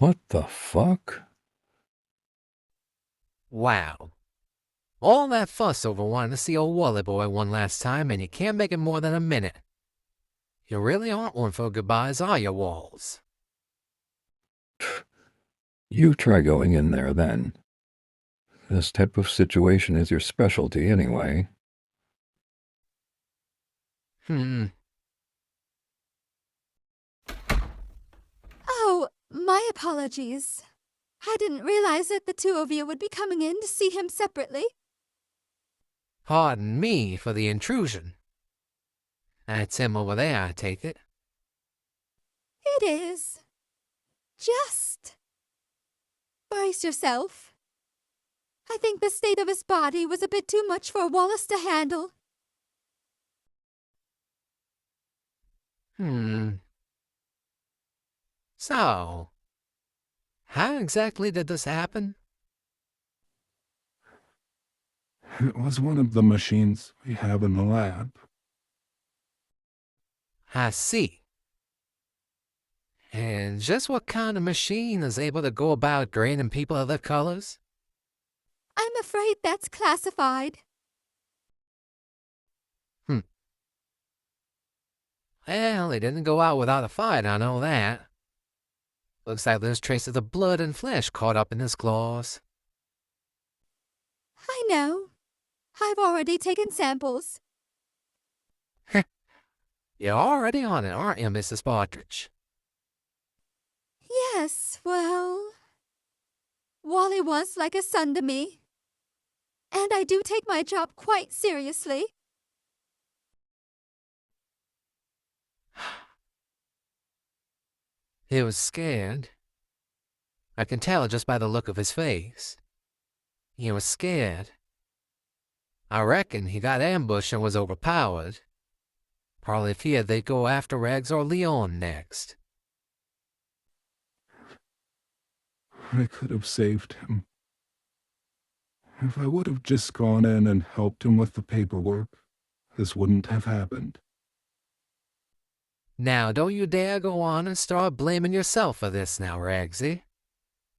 What the fuck? Wow. All that fuss over wanting to see old Wally boy one last time, and you can't make it more than a minute. You really aren't one for goodbyes, are you, Walls? You try going in there then. This type of situation is your specialty anyway. Hmm. Oh, my apologies. I didn't realize that the two of you would be coming in to see him separately. Pardon me for the intrusion. That's him over there, I take it. It is. Just brace yourself. I think the state of his body was a bit too much for Wallace to handle. So, how exactly did this happen? It was one of the machines we have in the lab. I see. And just what kind of machine is able to go about grading people of their colors? I'm afraid that's classified. Well, he didn't go out without a fight, I know that. Looks like there's traces of blood and flesh caught up in his claws. I know. I've already taken samples. You're already on it, aren't you, Mrs. Partridge? Yes, well, Wally was like a son to me. And I do take my job quite seriously. He was scared. I can tell just by the look of his face. He was scared. I reckon he got ambushed and was overpowered. Probably feared they'd go after Regs or Leon next. I could have saved him. If I would have just gone in and helped him with the paperwork, this wouldn't have happened. Now, don't you dare go on and start blaming yourself for this now, Regsy.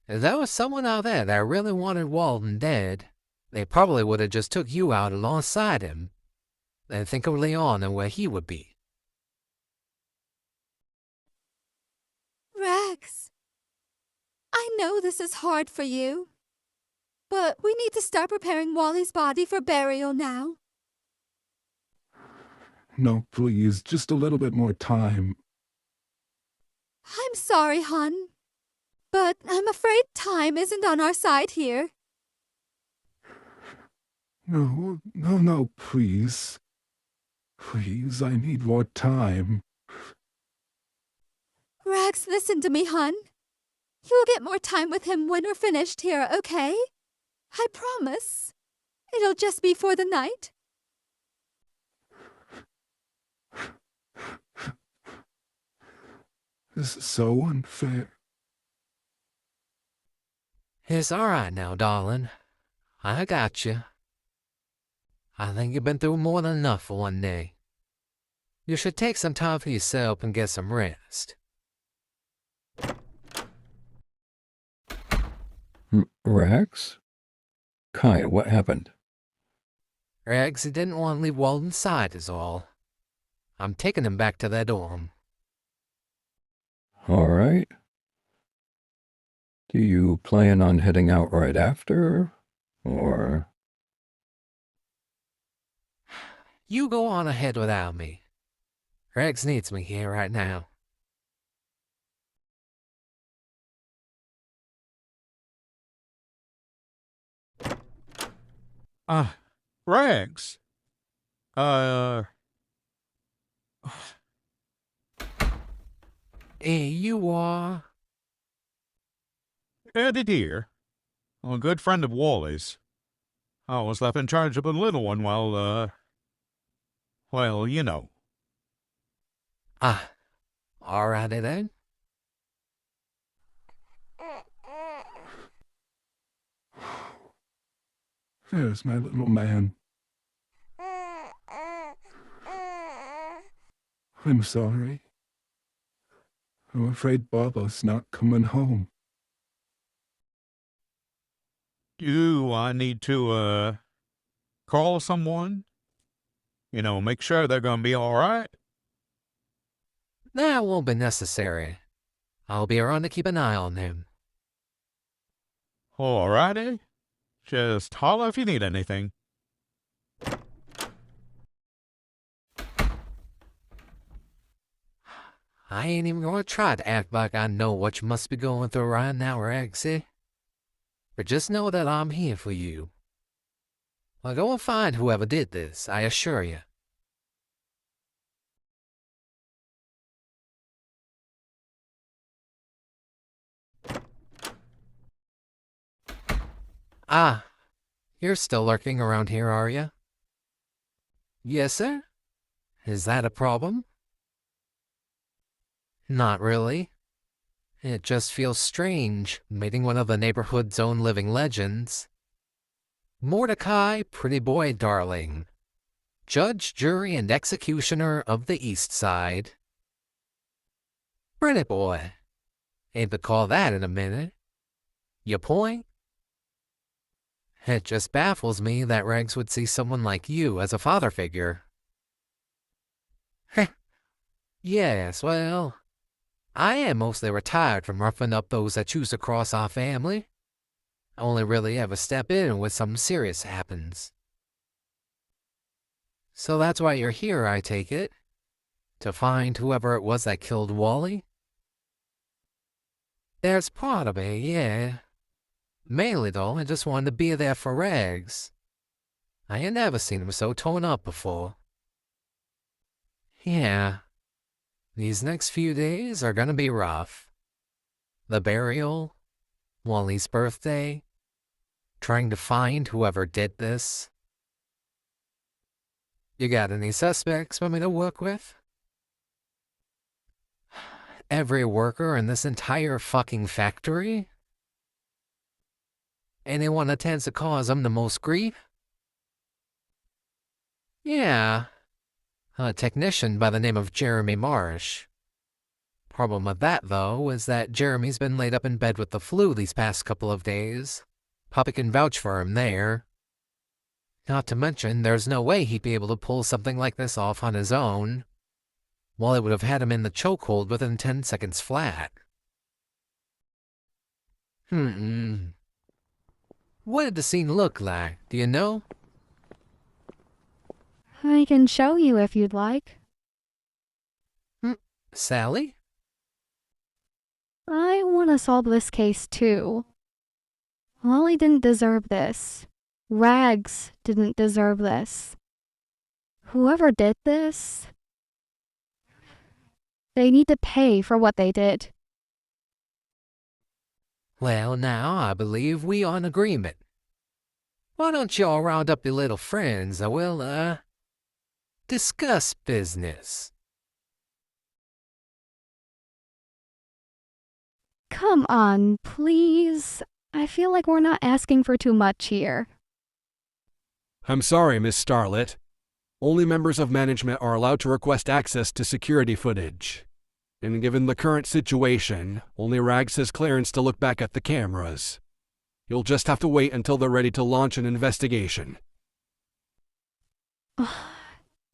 If there was someone out there that really wanted Walden dead, they probably would have just took you out alongside him. Then think of Leon and where he would be. Rex, I know this is hard for you, but we need to start preparing Wally's body for burial now. No, please, just a little bit more time. I'm sorry, hon, but I'm afraid time isn't on our side here. No, please. Please, I need more time. Rags, listen to me, hon. You'll get more time with him when we're finished here, okay? I promise. It'll just be for the night. This is so unfair. It's all right now, darling. I got you. I think you've been through more than enough for one day. You should take some time for yourself and get some rest. Rex? Kai, what happened? Rex, he didn't want to leave Walden's side is all. I'm taking him back to their dorm. All right. Do you plan on heading out right after, or? You go on ahead without me. Rex needs me here right now. Rex. Hey, you are... Eddie dear. A good friend of Wally's. I was left in charge of the little one while, well, you know. Alrighty then. There's my little man. I'm sorry. I'm afraid Baba's not coming home. Do I need to, call someone? Make sure they're gonna be alright? That won't be necessary. I'll be around to keep an eye on him. Alrighty. Just holler if you need anything. I ain't even gonna try to act like I know what you must be going through right now, Rexy. But just know that I'm here for you. I'll go and find whoever did this, I assure you. Ah, you're still lurking around here, are you? Yes, sir? Is that a problem? Not really. It just feels strange, meeting one of the neighborhood's own living legends. Mordecai, pretty boy darling. Judge, jury, and executioner of the East Side. Pretty boy. Ain't to call that in a minute. Your point? It just baffles me that Regs would see someone like you as a father figure. Yes, well, I am mostly retired from roughing up those that choose to cross our family. I only really ever step in when something serious happens. So that's why you're here, I take it? To find whoever it was that killed Wally? There's part of me, yeah. Mainly, though, I just wanted to be there for Regs. I ain't never seen him so torn up before. Yeah. These next few days are gonna be rough. The burial, Wally's birthday, trying to find whoever did this. You got any suspects for me to work with? Every worker in this entire fucking factory? Anyone that tends to cause them the most grief? Yeah. A technician by the name of Jeremy Marsh. Problem with that, though, is that Jeremy's been laid up in bed with the flu these past couple of days. Puppy can vouch for him there. Not to mention, there's no way he'd be able to pull something like this off on his own. Wally would have had him in the chokehold within 10 seconds flat. What did the scene look like, do you know? I can show you if you'd like. Sally? I want to solve this case too. Wally didn't deserve this. Rags didn't deserve this. Whoever did this, they need to pay for what they did. Well, now, I believe we are in agreement. Why don't you all round up your little friends and we'll, discuss business. Come on, please. I feel like we're not asking for too much here. I'm sorry, Miss Starlet. Only members of management are allowed to request access to security footage. And given the current situation, only Rags has clearance to look back at the cameras. You'll just have to wait until they're ready to launch an investigation.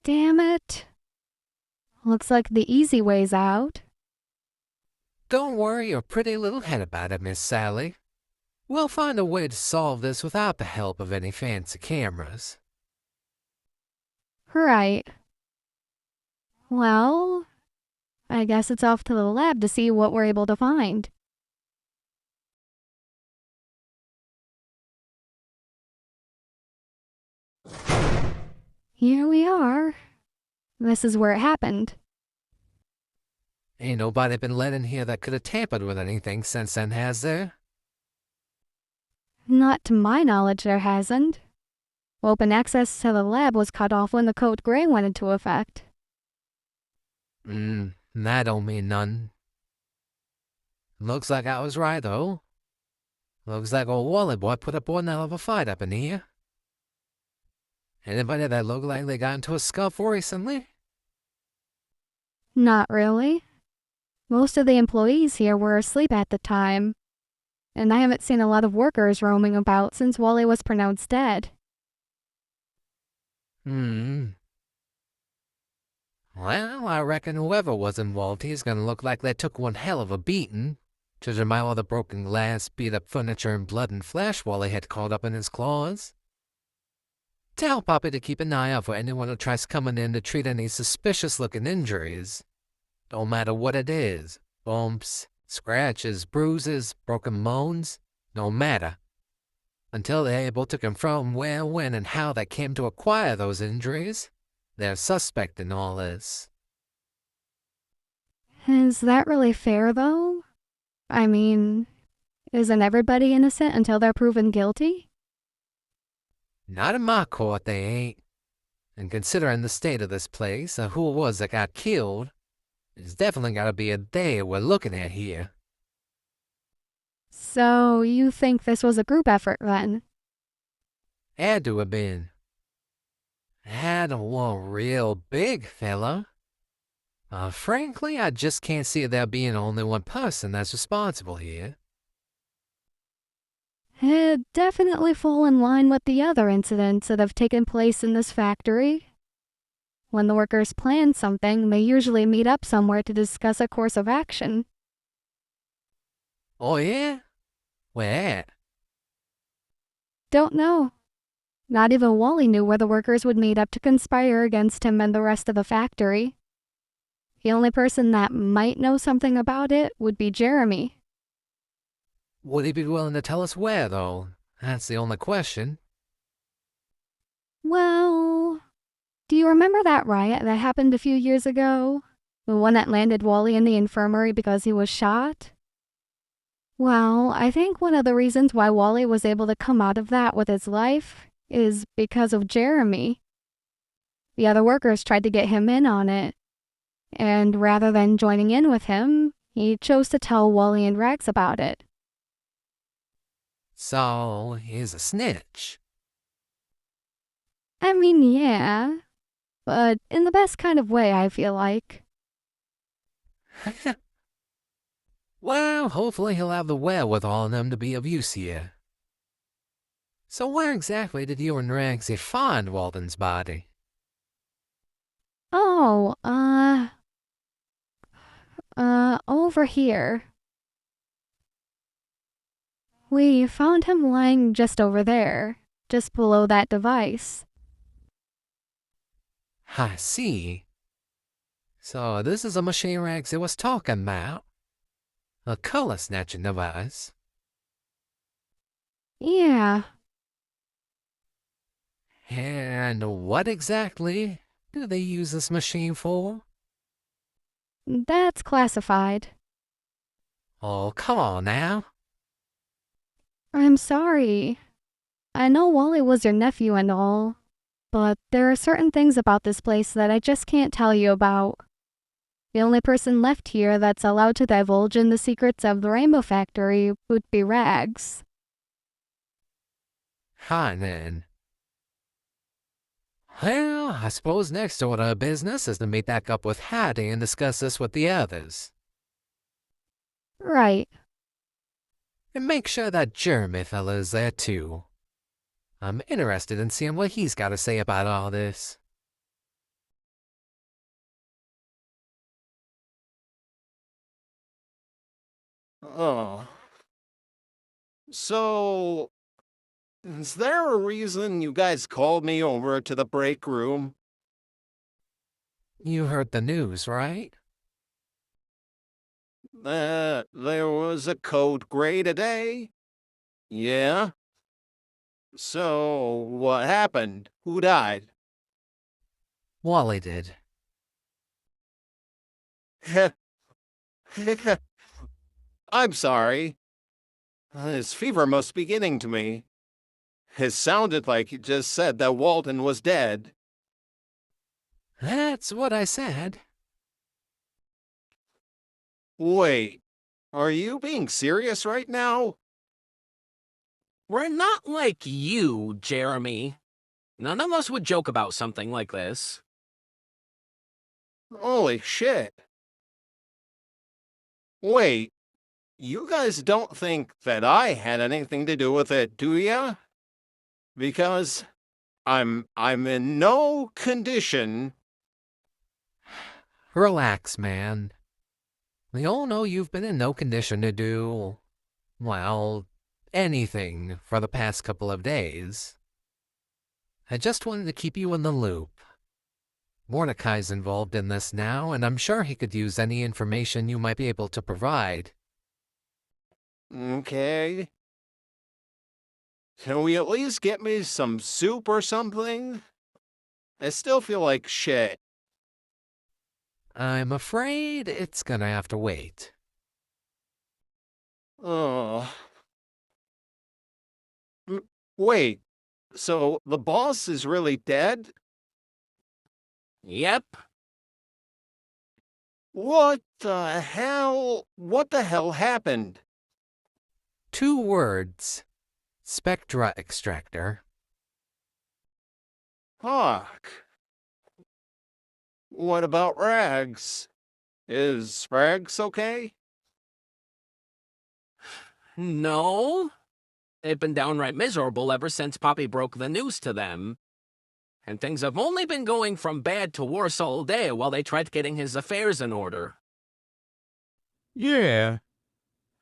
Damn it. Looks like the easy way's out. Don't worry your pretty little head about it, Miss Sally. We'll find a way to solve this without the help of any fancy cameras. Right. Well, I guess it's off to the lab to see what we're able to find. Here we are. This is where it happened. Ain't nobody been let in here that could have tampered with anything since then, has there? Not to my knowledge, there hasn't. Open access to the lab was cut off when the Code Gray went into effect. That don't mean none. Looks like I was right, though. Looks like old Wally boy put up one hell of a fight up in here. Anybody that looked like they got into a scuffle recently? Not really. Most of the employees here were asleep at the time. and I haven't seen a lot of workers roaming about since Wally was pronounced dead. Well, I reckon whoever was involved here's gonna look like they took one hell of a beating, judging by all the broken glass, beat-up furniture, and blood and flesh Wally had caught up in his claws. Tell Poppy to keep an eye out for anyone who tries coming in to treat any suspicious-looking injuries. Don't matter what it is. Bumps, scratches, bruises, broken bones. No matter. Until they're able to confirm where, when, and how they came to acquire those injuries, they're suspect in all this. Is that really fair, though? I mean, isn't everybody innocent until they're proven guilty? Not in my court, they ain't. And considering the state of this place, or who it was that got killed, there's definitely gotta be a day we're looking at here. So, you think this was a group effort, then? Had to have been. Had one real big fella. Frankly, I just can't see there being only one person that's responsible here. It definitely fall in line with the other incidents that have taken place in this factory. When the workers plan something, they usually meet up somewhere to discuss a course of action. Oh yeah? Where at? Don't know. Not even Wally knew where the workers would meet up to conspire against him and the rest of the factory. The only person that might know something about it would be Jeremy. Would he be willing to tell us where, though? That's the only question. Well, do you remember that riot that happened a few years ago? The one that landed Wally in the infirmary because he was shot? Well, I think one of the reasons why Wally was able to come out of that with his life is because of Jeremy. The other workers tried to get him in on it, and rather than joining in with him, he chose to tell Wally and Rags about it. So, he's a snitch. I mean, yeah, but in the best kind of way, I feel like. Well, hopefully he'll have the wherewithal in him to be of use here. So where exactly did you and Ragsy find Walden's body? Oh, over here. We found him lying just over there, just below that device. I see. So this is a machine Ragsy was talking about. A color snatching device. Yeah, And what exactly do they use this machine for? that's classified. Oh, come on now. I'm sorry. I know Wally was your nephew and all, but there are certain things about this place that I just can't tell you about. The only person left here that's allowed to divulge in the secrets of the Rainbow Factory would be Rags. Hi, then. Well, I suppose next order of business is to meet back up with Hattie and discuss this with the others. Right. And make sure that Jeremy fella is there too. I'm interested in seeing what he's got to say about all this. Oh. So, is there a reason you guys called me over to the break room? You heard the news, right? There was a code gray today? Yeah? So, what happened? Who died? Wally did. I'm sorry. His fever must be getting to me. It sounded like he just said that Walden was dead. That's what I said. Wait, are you being serious right now? We're not like you, Jeremy. None of us would joke about something like this. Holy shit. Wait, You guys don't think that I had anything to do with it, do ya? Because I'm in no condition. Relax, man. We all know you've been in no condition to do, well, anything for the past couple of days. I just wanted to keep you in the loop. Mordecai's involved in this now, and I'm sure he could use any information you might be able to provide. Okay. Can we at least get me some soup or something? I still feel like shit. I'm afraid it's gonna have to wait. Oh. Wait, so the boss is really dead? Yep. What the hell? What the hell happened? 2 words. Spectra extractor. Fuck. What about Rags? Is Rags okay? No. They've been downright miserable ever since Poppy broke the news to them. And things have only been going from bad to worse all day while they tried getting his affairs in order. Yeah.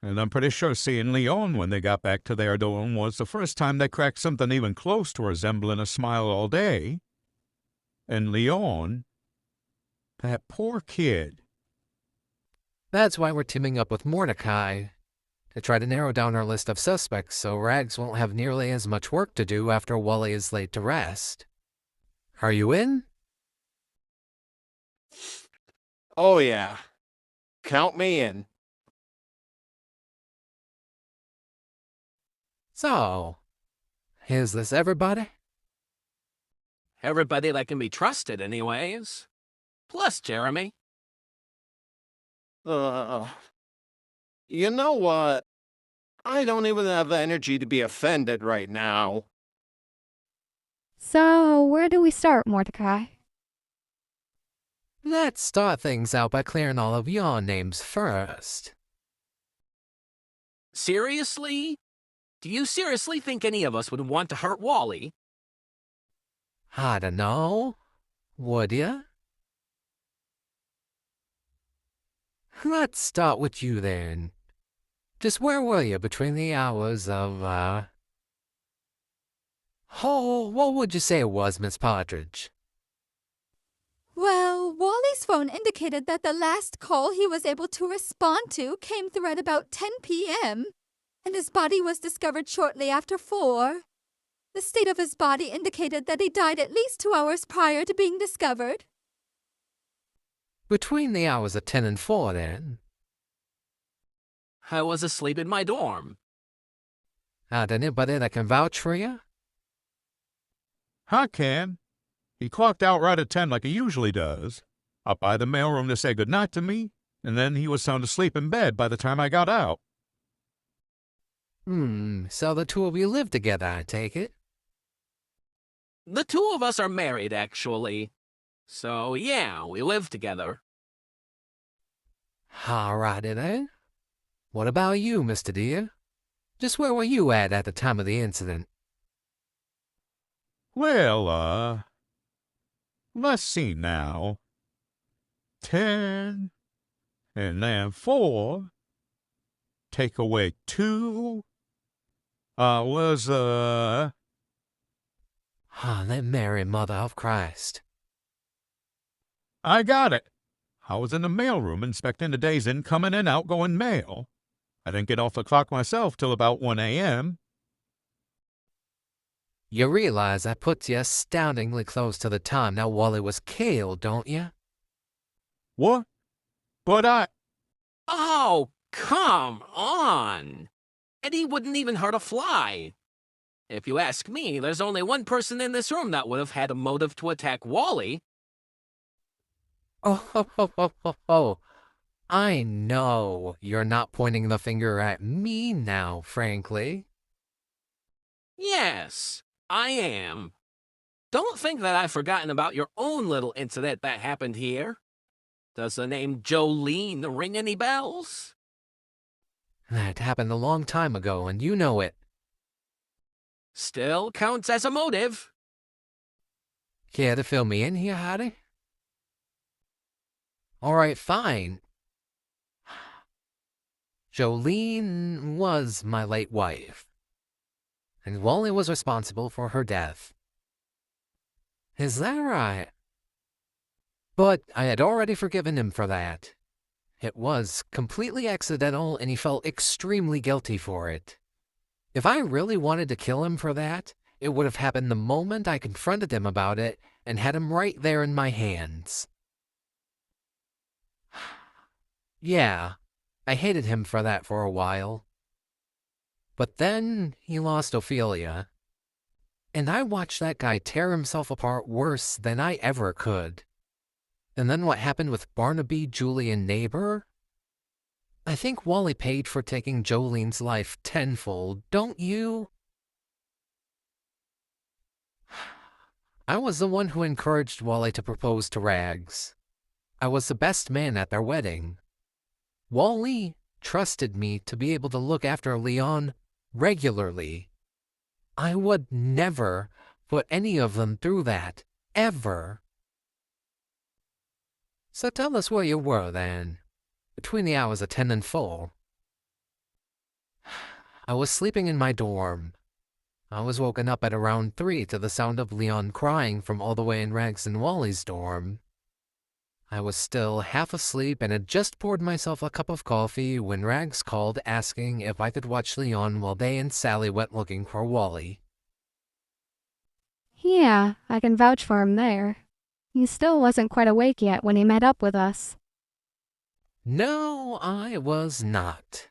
And I'm pretty sure seeing Leon when they got back to their dorm was the first time they cracked something even close to resembling a smile all day. And Leon, that poor kid. That's why we're teaming up with Mordecai, to try to narrow down our list of suspects so Rags won't have nearly as much work to do after Wally is laid to rest. Are you in? Oh yeah. Count me in. So, is this everybody? Everybody that can be trusted, anyways. Plus Jeremy. You know what? I don't even have the energy to be offended right now. So, where do we start, Mordecai? Let's start things out by clearing all of your names first. Seriously? Do you seriously think any of us would want to hurt Wally? I don't know. Would ya? Let's start with you then. Just where were you between the hours of, what would you say it was, Miss Partridge? Well, Wally's phone indicated that the last call he was able to respond to came through at about 10 p.m., and his body was discovered shortly after 4. The state of his body indicated that he died at least 2 hours prior to being discovered. Between the hours of 10 and 4, then? I was asleep in my dorm. Anybody that can vouch for you? I can. He clocked out right at 10 like he usually does, up by the mailroom to say goodnight to me, and then he was sound asleep in bed by the time I got out. So the 2 of you live together, I take it? The 2 of us are married, actually. So, yeah, we live together. Alrighty then. What about you, Mr. Deer? Just where were you at the time of the incident? Well, let's see now. 10, and then 4, take away 2, was, The Mary Mother of Christ. I got it. I was in the mailroom inspecting the day's incoming and outgoing mail. I didn't get off the clock myself till about 1 a.m. You realize that puts you astoundingly close to the time that Wally was killed, don't you? What? But Oh, come on! Eddie wouldn't even hurt a fly. If you ask me, there's only one person in this room that would have had a motive to attack Wally. Oh. I know you're not pointing the finger at me now, frankly. Yes, I am. Don't think that I've forgotten about your own little incident that happened here. Does the name Jolene ring any bells? That happened a long time ago, and you know it. Still counts as a motive. Care to fill me in here, Hattie? All right, fine. Jolene was my late wife, and Wally was responsible for her death. Is that right? But I had already forgiven him for that. It was completely accidental, and he felt extremely guilty for it. If I really wanted to kill him for that, it would have happened the moment I confronted him about it and had him right there in my hands. Yeah, I hated him for that for a while. But then he lost Ophelia, and I watched that guy tear himself apart worse than I ever could. And then what happened with Barnaby, Julie, and Neighbor? I think Wally paid for taking Jolene's life tenfold, don't you? I was the one who encouraged Wally to propose to Rags. I was the best man at their wedding. Wally trusted me to be able to look after Leon regularly. I would never put any of them through that, ever. So tell us where you were then, between the hours of 10 and 4. I was sleeping in my dorm. I was woken up at around 3 to the sound of Leon crying from all the way in Rags and Wally's dorm. I was still half asleep and had just poured myself a cup of coffee when Rags called asking if I could watch Leon while they and Sally went looking for Wally. Yeah, I can vouch for him there. He still wasn't quite awake yet when he met up with us. No, I was not.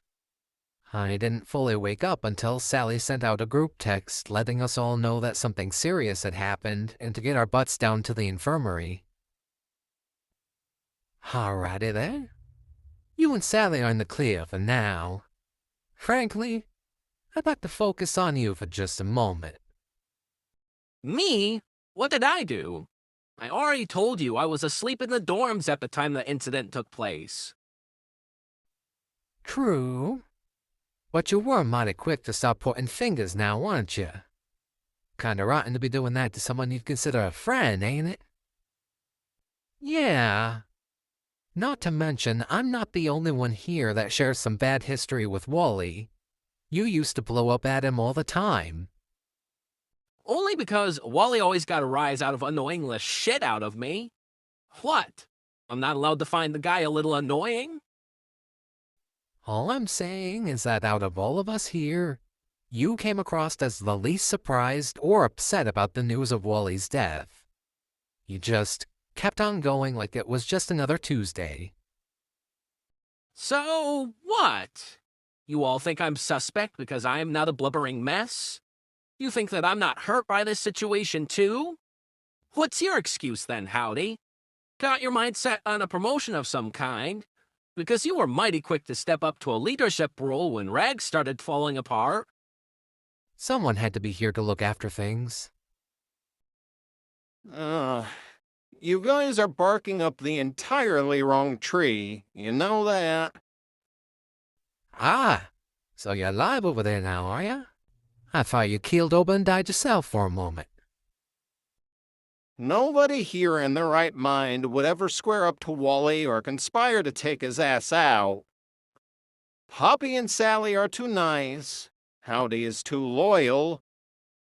I didn't fully wake up until Sally sent out a group text letting us all know that something serious had happened and to get our butts down to the infirmary. Alrighty then. You and Sally are in the clear for now. Frankly, I'd like to focus on you for just a moment. Me? What did I do? I already told you I was asleep in the dorms at the time the incident took place. True. But you were mighty quick to start pointing fingers now, weren't you? Kinda rotten to be doing that to someone you'd consider a friend, ain't it? Yeah. Not to mention, I'm not the only one here that shares some bad history with Wally. You used to blow up at him all the time. Only because Wally always got a rise out of annoying the shit out of me. What? I'm not allowed to find the guy a little annoying? All I'm saying is that out of all of us here, you came across as the least surprised or upset about the news of Wally's death. You just kept on going like it was just another Tuesday. So, what? You all think I'm suspect because I'm not a blubbering mess? You think that I'm not hurt by this situation too? What's your excuse then, Howdy? Got your mind set on a promotion of some kind? Because you were mighty quick to step up to a leadership role when Rags started falling apart. Someone had to be here to look after things. You guys are barking up the entirely wrong tree. You know that? Ah, so you're alive over there now, are ya? I thought you keeled over and died yourself for a moment. Nobody here in their right mind would ever square up to Wally or conspire to take his ass out. Poppy and Sally are too nice. Howdy is too loyal.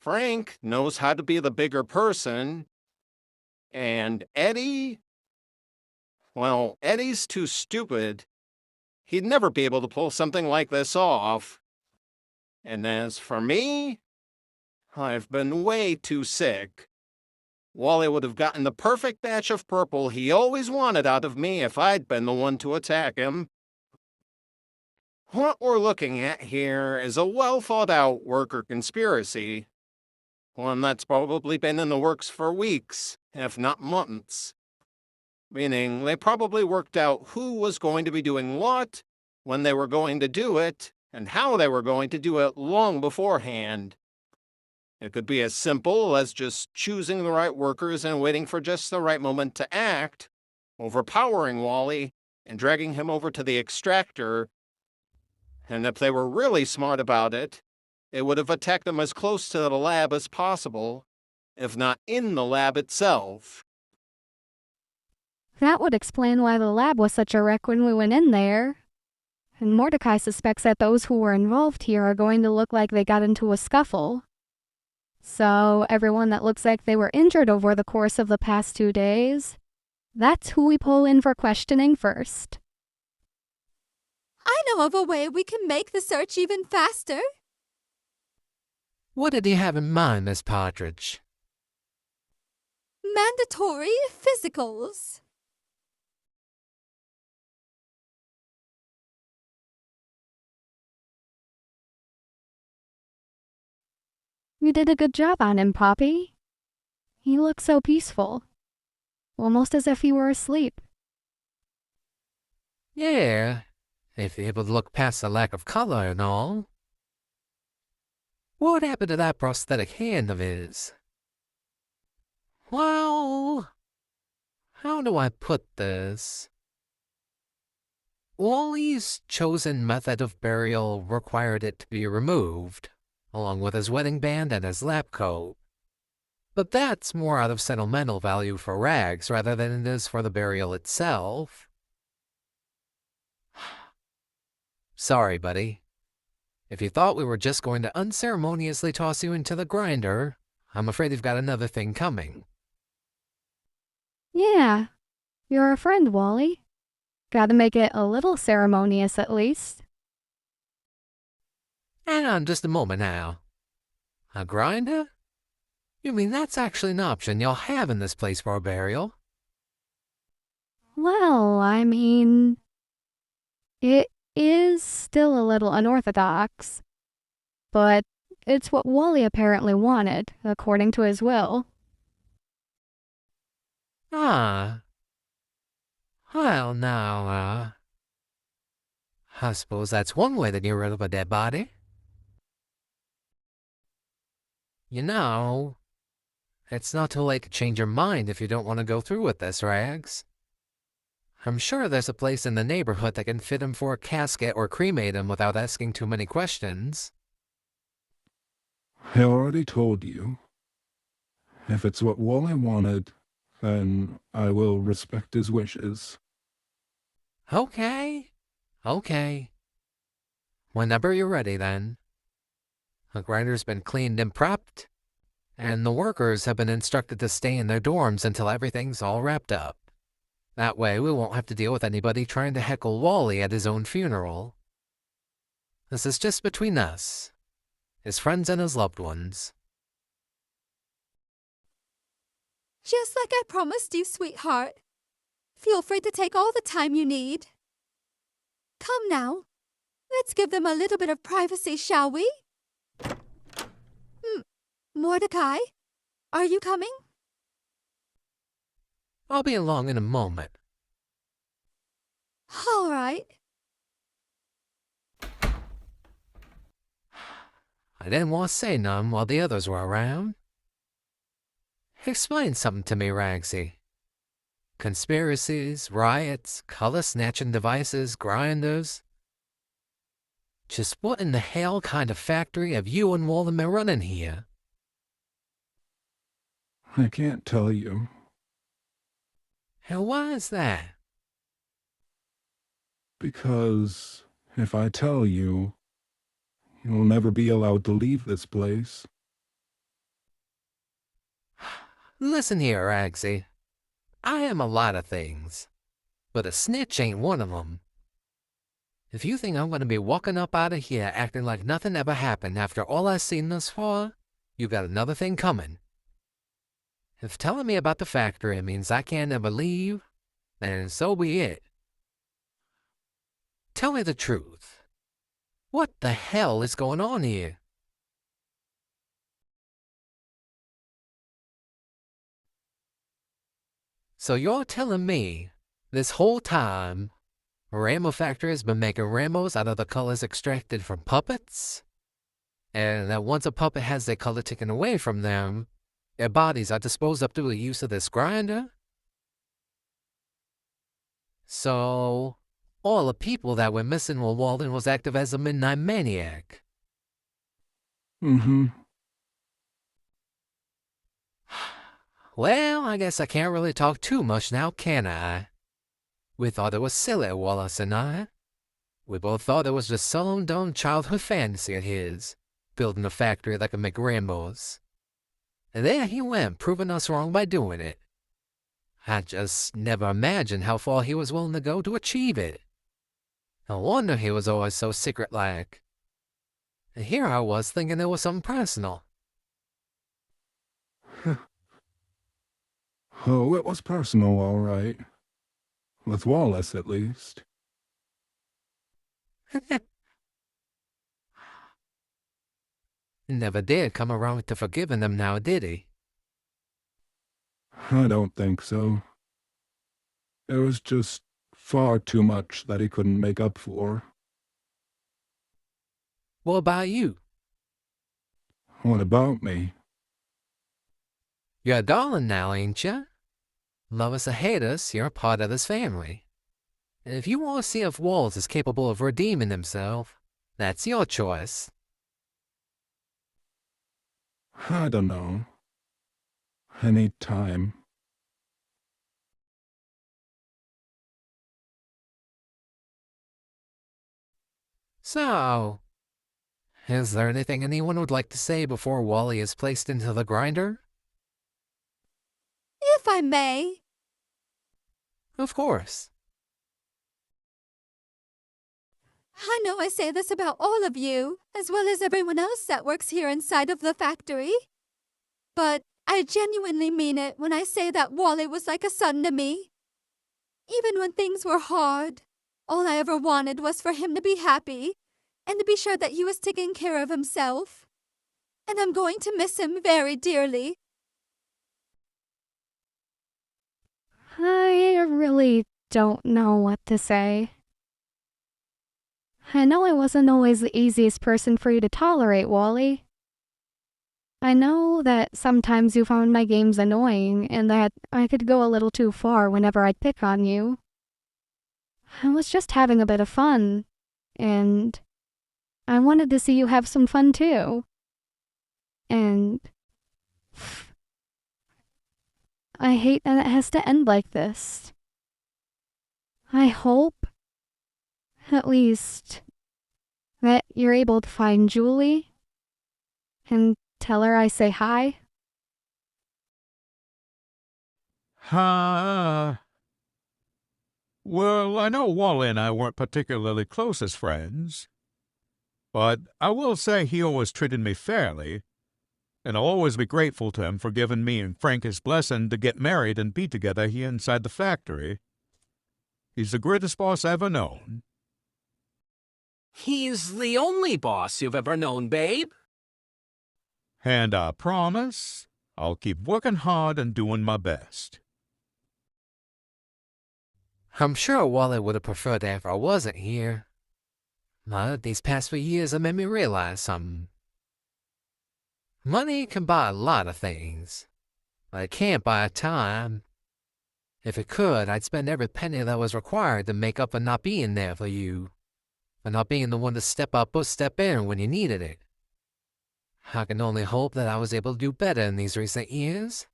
Frank knows how to be the bigger person. And Eddie? Well, Eddie's too stupid. He'd never be able to pull something like this off. And as for me, I've been way too sick. Wally would have gotten the perfect batch of purple he always wanted out of me if I'd been the one to attack him. What we're looking at here is a well-thought-out worker conspiracy. One that's probably been in the works for weeks, if not months. Meaning they probably worked out who was going to be doing what, when they were going to do it, and how they were going to do it long beforehand. It could be as simple as just choosing the right workers and waiting for just the right moment to act, overpowering Wally, and dragging him over to the extractor. And if they were really smart about it, it would have attacked them as close to the lab as possible, if not in the lab itself. That would explain why the lab was such a wreck when we went in there. And Mordecai suspects that those who were involved here are going to look like they got into a scuffle. So everyone that looks like they were injured over the course of the past 2 days, that's who we pull in for questioning first. I know of a way we can make the search even faster. What did he have in mind, Miss Partridge? Mandatory physicals. You did a good job on him, Poppy. He looked so peaceful. Almost as if he were asleep. Yeah, if you're able to look past the lack of color and all. What happened to that prosthetic hand of his? Well, how do I put this? Wally's chosen method of burial required it to be removed, along with his wedding band and his lab coat. But that's more out of sentimental value for Rags rather than it is for the burial itself. Sorry, buddy. If you thought we were just going to unceremoniously toss you into the grinder, I'm afraid you've got another thing coming. Yeah, you're a friend, Wally. Gotta make it a little ceremonious at least. Hang on just a moment now. A grinder? You mean that's actually an option you'll have in this place for a burial? Well, I mean, it is still a little unorthodox, but it's what Wally apparently wanted, according to his will. Ah. Well, now, I suppose that's one way to get rid of a dead body. You know, it's not too late to change your mind if you don't want to go through with this, Rags. I'm sure there's a place in the neighborhood that can fit him for a casket or cremate him without asking too many questions. I already told you. If it's what Wally wanted, then I will respect his wishes. Okay. Whenever you're ready, then. The grinder's been cleaned and prepped, and the workers have been instructed to stay in their dorms until everything's all wrapped up. That way, we won't have to deal with anybody trying to heckle Wally at his own funeral. This is just between us, his friends and his loved ones. Just like I promised you, sweetheart. Feel free to take all the time you need. Come now. Let's give them a little bit of privacy, shall we? Mordecai, are you coming? I'll be along in a moment. All right. I didn't want to say none while the others were around. Explain something to me, Ragsy. Conspiracies, riots, color-snatching devices, grinders. Just what in the hell kind of factory have you and Walden been running here? I can't tell you. And why is that? Because if I tell you, you'll never be allowed to leave this place. Listen here, Ragsy. I am a lot of things, but a snitch ain't one of them. If you think I'm going to be walking up out of here acting like nothing ever happened after all I've seen thus far, you got another thing coming. If telling me about the factory means I can't ever leave, then so be it. Tell me the truth. What the hell is going on here? So you're telling me, this whole time, Ramo Factory has been making Ramos out of the colors extracted from puppets? And that once a puppet has their color taken away from them, their bodies are disposed of through the use of this grinder? So, All the people that were missing while Walden was active as a midnight maniac. Mm-hmm. Well, I guess I can't really talk too much now, can I? We thought it was silly, Wallace and I. We both thought it was just some dumb childhood fantasy of his, building a factory that could make rainbows. And there he went, proving us wrong by doing it. I just never imagined how far he was willing to go to achieve it. No wonder he was always so secret-like. And here I was thinking it was something personal. Oh, it was personal, all right. With Wallace, at least. Never did come around to forgiving them now, did he? I don't think so. There was just far too much that he couldn't make up for. What about you? What about me? You're a darling now, ain't ya? Love us or hate us, you're a part of this family. And if you want to see if Walls is capable of redeeming himself, that's your choice. I don't know. Any time. So, is there anything anyone would like to say before Wally is placed into the grinder? If I may. Of course. I know I say this about all of you, as well as everyone else that works here inside of the factory. But I genuinely mean it when I say that Wally was like a son to me. Even when things were hard, all I ever wanted was for him to be happy and to be sure that he was taking care of himself. And I'm going to miss him very dearly. I really don't know what to say. I know I wasn't always the easiest person for you to tolerate, Wally. I know that sometimes you found my games annoying and that I could go a little too far whenever I'd pick on you. I was just having a bit of fun, and I wanted to see you have some fun too. And I hate that it has to end like this. I hope, at least, that you're able to find Julie and tell her I say hi. Well, I know Wally and I weren't particularly close as friends, but I will say he always treated me fairly, and I'll always be grateful to him for giving me and Frank his blessing to get married and be together here inside the factory. He's the greatest boss I ever known. He's the only boss you've ever known, babe. And I promise I'll keep working hard and doing my best. I'm sure Wally would have preferred that if I wasn't here. But these past few years have made me realize something. Money can buy a lot of things, but it can't buy time. If it could, I'd spend every penny that was required to make up for not being there for you, for not being the one to step up or step in when you needed it. I can only hope that I was able to do better in these recent years,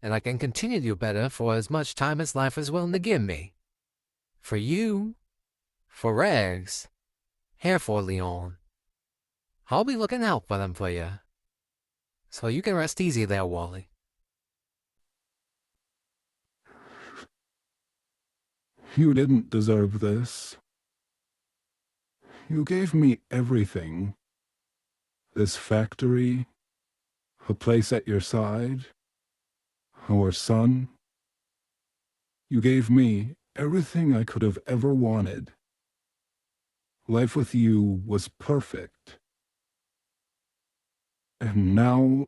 and I can continue to do better for as much time as life is willing to give me. For you, for Rags, and for Leon. I'll be looking out for them for you. So you can rest easy there, Wally. You didn't deserve this. You gave me everything. This factory, a place at your side, our son. You gave me everything I could have ever wanted. Life with you was perfect. And now,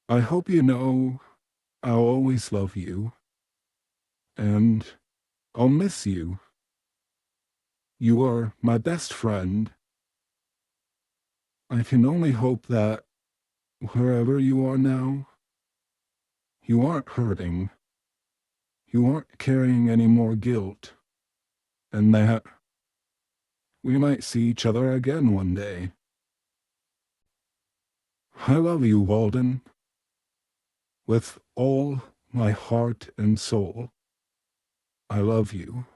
I hope you know I'll always love you. And I'll miss you. You are my best friend. I can only hope that wherever you are now, you aren't hurting. you aren't carrying any more guilt, and that we might see each other again one day. I love you, Walden. With all my heart and soul, I love you.